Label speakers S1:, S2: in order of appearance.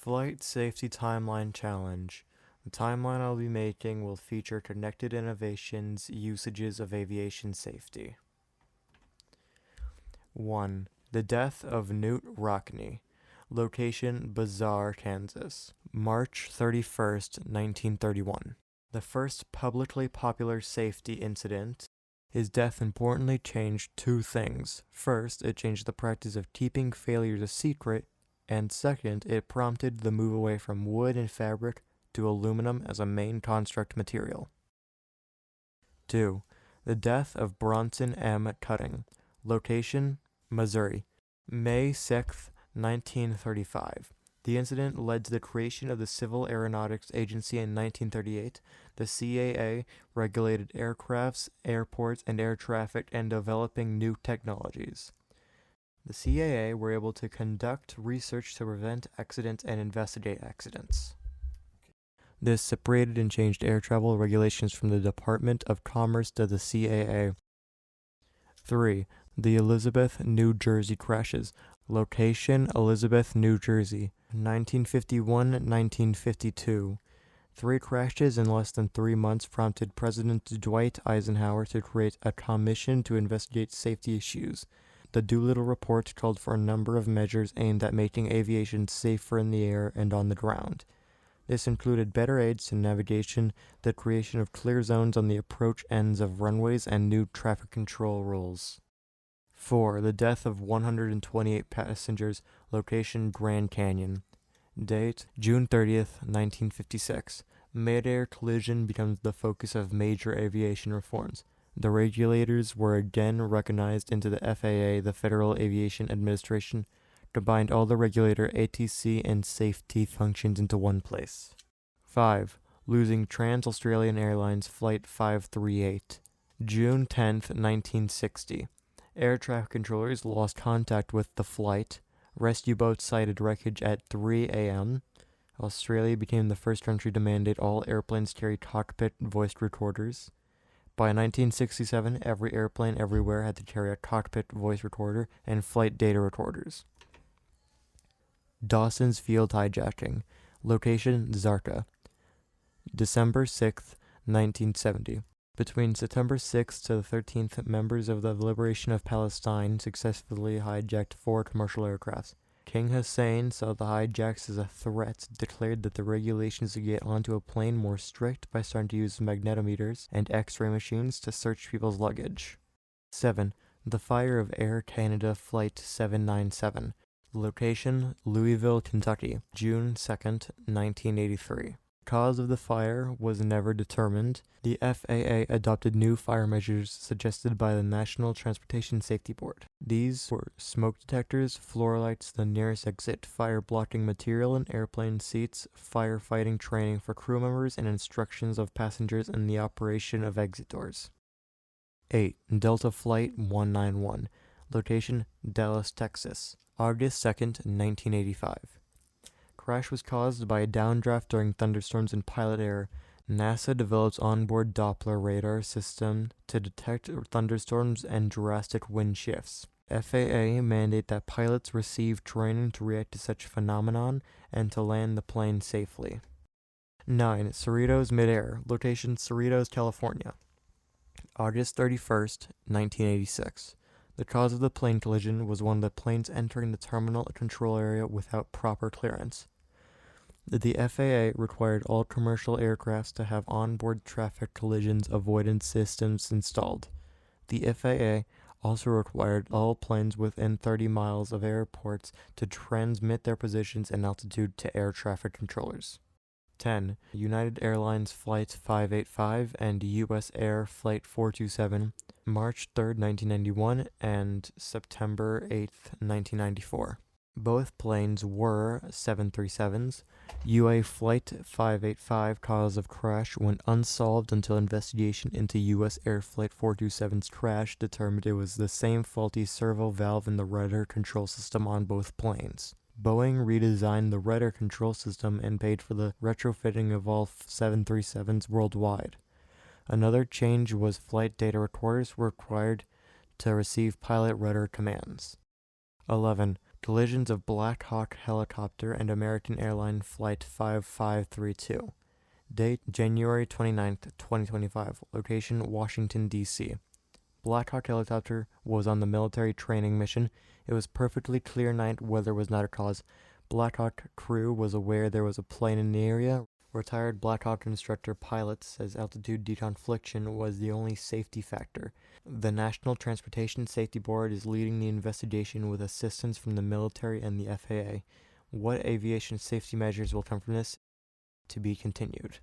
S1: Flight Safety Timeline Challenge. The timeline I'll be making will feature connected innovations, usages of aviation safety. 1. The death of Newt Rockne. Location Bazaar, Kansas. March 31st, 1931. The first publicly popular safety incident. His death importantly changed two things. First, it changed the practice of keeping failures a secret, and second, it prompted the move away from wood and fabric to aluminum as a main construct material. 2. The death of Bronson M. Cutting. Location, Missouri. May 6, 1935. The incident led to the creation of the Civil Aeronautics Agency in 1938. The CAA regulated aircrafts, airports, and air traffic and developing new technologies. The CAA were able to conduct research to prevent accidents and investigate accidents. This separated and changed air travel regulations from the Department of Commerce to the CAA. 3. The Elizabeth, New Jersey crashes. Location, Elizabeth, New Jersey. 1951-1952. 3 crashes in less than 3 months prompted President Dwight Eisenhower to create a commission to investigate safety issues. The Doolittle Report called for a number of measures aimed at making aviation safer in the air and on the ground. This included better aids to navigation, the creation of clear zones on the approach ends of runways, and new traffic control rules. 4. The death of 128 passengers. Location, Grand Canyon. Date, June 30th, 1956. Mid-air collision becomes the focus of major aviation reforms. The regulators were again recognized into the FAA, the Federal Aviation Administration, combined all the regulator, ATC, and safety functions into one place. 5. Losing Trans-Australian Airlines Flight 538. June 10th, 1960. Air traffic controllers lost contact with the flight. Rescue boats sighted wreckage at 3 a.m. Australia became the first country to mandate all airplanes carry cockpit voice recorders. By 1967, every airplane everywhere had to carry a cockpit voice recorder and flight data recorders. Dawson's Field hijacking. Location, Zarqa. December 6th, 1970. Between September 6th to the 13th, members of the Liberation of Palestine successfully hijacked 4 commercial aircrafts. King Hussein saw the hijacks as a threat, declared that the regulations to get onto a plane more strict by starting to use magnetometers and X-ray machines to search people's luggage. 7. The fire of Air Canada Flight 797. Location, Louisville, Kentucky. June 2nd, 1983. Cause of the fire was never determined. The FAA adopted new fire measures suggested by the National Transportation Safety Board. These were smoke detectors, floor lights, the nearest exit, fire-blocking material in airplane seats, firefighting training for crew members, and instructions of passengers in the operation of exit doors. 8. Delta Flight 191. Location, Dallas, Texas. August 2nd, 1985. Crash was caused by a downdraft during thunderstorms and pilot error. NASA develops onboard Doppler radar system to detect thunderstorms and drastic wind shifts. FAA mandate that pilots receive training to react to such phenomenon and to land the plane safely. 9. Cerritos midair. Location, Cerritos, California. August 31st, 1986. The cause of the plane collision was one of the planes entering the terminal control area without proper clearance. The FAA required all commercial aircrafts to have onboard traffic collisions avoidance systems installed. The FAA also required all planes within 30 miles of airports to transmit their positions and altitude to air traffic controllers. 10. United Airlines Flight 585 and U.S. Air Flight 427, March 3, 1991 and September 8, 1994. Both planes were 737s. UA Flight 585 cause of crash went unsolved until investigation into U.S. Air Flight 427's crash determined it was the same faulty servo valve in the rudder control system on both planes. Boeing redesigned the rudder control system and paid for the retrofitting of all 737s worldwide. Another change was flight data recorders were required to receive pilot rudder commands. 11. Collisions of Black Hawk helicopter and American airline Flight 5532. Date January 29th, 2025. Location Washington, D.C. Black Hawk helicopter was on the military training mission. It was perfectly clear night. Weather was not a cause. Black Hawk crew was aware there was a plane in the area. Retired Black Hawk instructor pilot says altitude deconfliction was the only safety factor. The National Transportation Safety Board is leading the investigation with assistance from the military and the FAA. What aviation safety measures will come from this? To be continued.